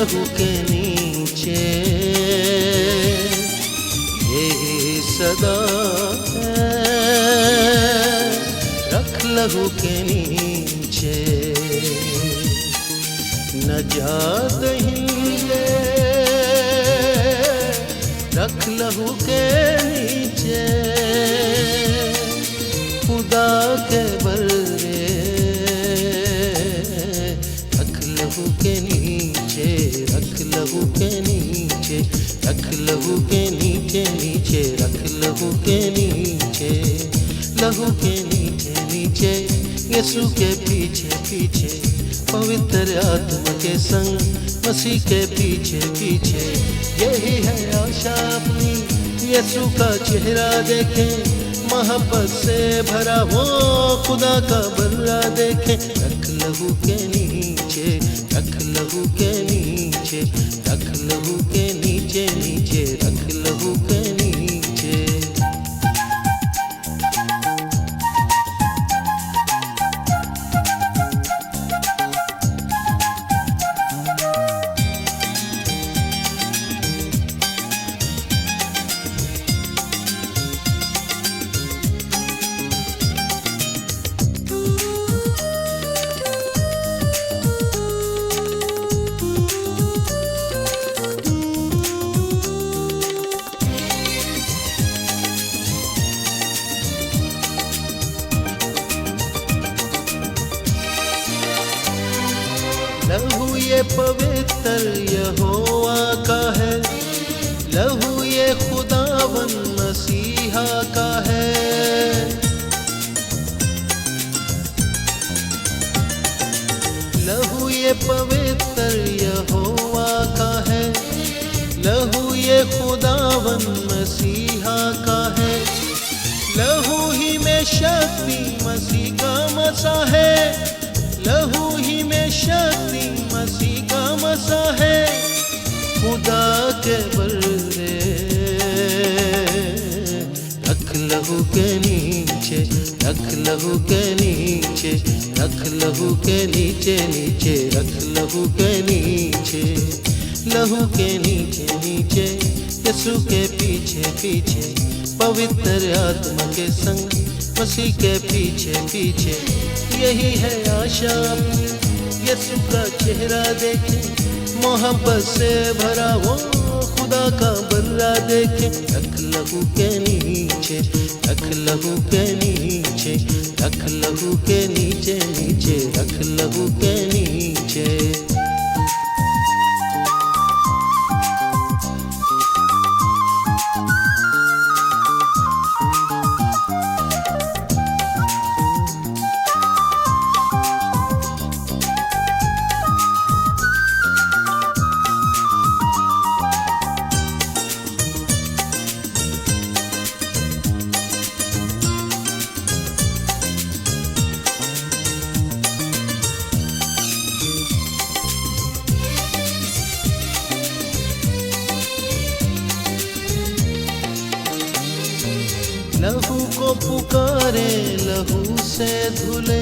लहू के नीचे यही सदा है, रख लहू के नीचे न जात हिले, रख लहू के नीचे खुदा के बल्ले, रख लहू के नीचे, रख लहू के नीचे, रख लहू के नीचे नीचे, रख लहू के नीचे, लहू के नीचे नीचे, यीशु के पीछे पीछे, पवित्र आत्मा के संग मसीह के पीछे पीछे, यही है आशा अपनी यीशु का चेहरा देखे, मोहब्बत से भरा वो खुदा का बल्ला देखे। रख लहू के नीचे, रख लहू के नीचे, रख लहू के नीचे नीचे, रख लहू के नीचे। लहू ये पवित्र यहोवा का है, लहू ये खुदावन मसीहा का है। लहू ये पवित्र यहोवा का है, लहू ये खुदावन मसीहा का है। लहू ही में शक्ति मसीह का मसा है, लहू ही में शक्ति मसीह का मसा है। खुदा के बल्ले रख लहू के नीचे, रख लहू के नीचे, रख लहू के नीचे नीचे, रख लहू के नीचे, लहू के नीचे नीचे, यीशु के पीछे पीछे, पवित्र आत्मा के संग मसीह के पीछे पीछे, यही है आशा यीशु का चेहरा देखे, मोहब्बत से भरा वो खुदा का बल्ला देखे। रख लहू के नीचे, रख लहू के नीचे, रख लहू के नीचे नीचे, रख लहू के नीचे। लहू को पुकारे, लहू से धुले,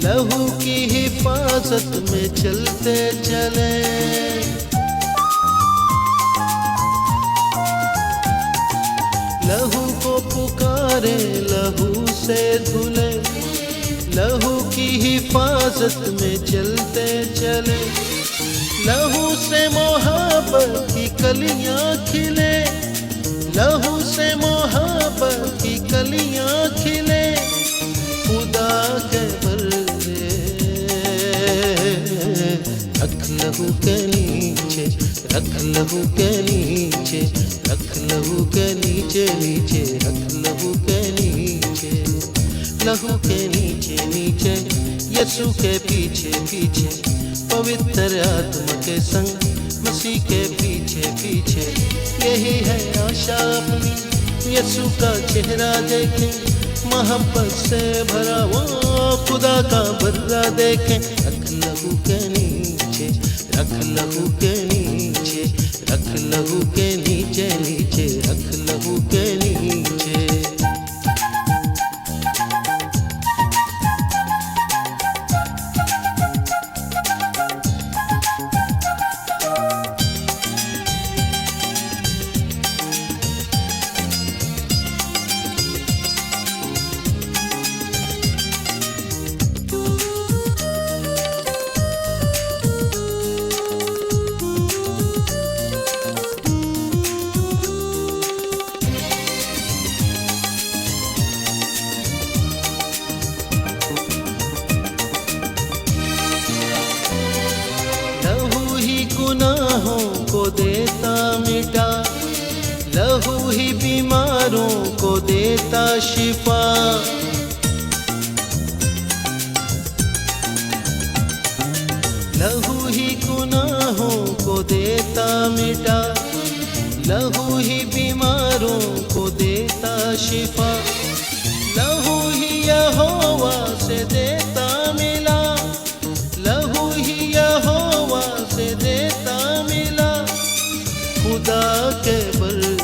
लहू की हिफाजत में चलते चले। लहू को पुकारे, लहू से धुले, लहू की हिफाजत में चलते चले। लहू से मोहब्बत की कलियां खिले, लहू से मोहब्बत की कलियां खिले। खुदा के बल्ले रख लहू के नीचे, रख लहू के नीचे, रख लहू के नीचे नीचे, रख लहू के नीचे, लहू के नीचे नीचे, यीशु के पीछे पीछे, पवित्र आत्मा के संग मसीह के पीछे पीछे, यही है आशा अपनी यीशु का चेहरा देखे, मोहब्बत से भरा वो खुदा का बल्ला देखे। रख लहू के नीचे, रख लहू के नीचे, रख लहू के नीचे नीचे, रख लहू के नीचे। देता मिटा, लहू ही बीमारों को देता शिफा। लहू ही गुनाहों को देता मिटा, लहू ही बीमारों को देता शिफा। लहू ही यहोवा से देता मिला, लहू ही यहोवा से देता मिला। खुदा के बल्ले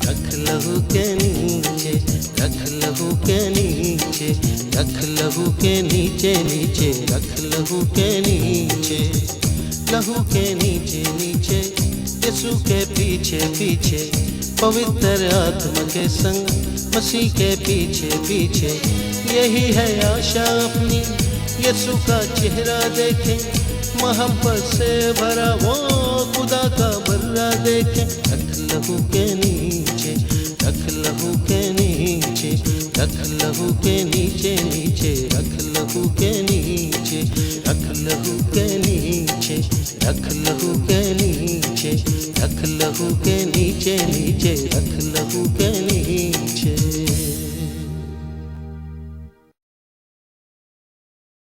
रख लहू के नीचे, रख लहू के नीचे, रख लहू के नीचे नीचे, रख लहू के नीचे, लहू के नीचे नीचे, यीशु के पीछे पीछे, पवित्र आत्मा के संग मसीह के पीछे पीछे। यही है आशा अपनी, यीशु का चेहरा देखें, मोहब्बत से भरा वो खुदा का बर्रा देखें। रख लहू के नीचे, रख लहू के नीचे, रख लहू के नीचे नीचे, रख लहू के नीचे, रख लहू के नीचे, रख लहू के नीचे, रख लहू के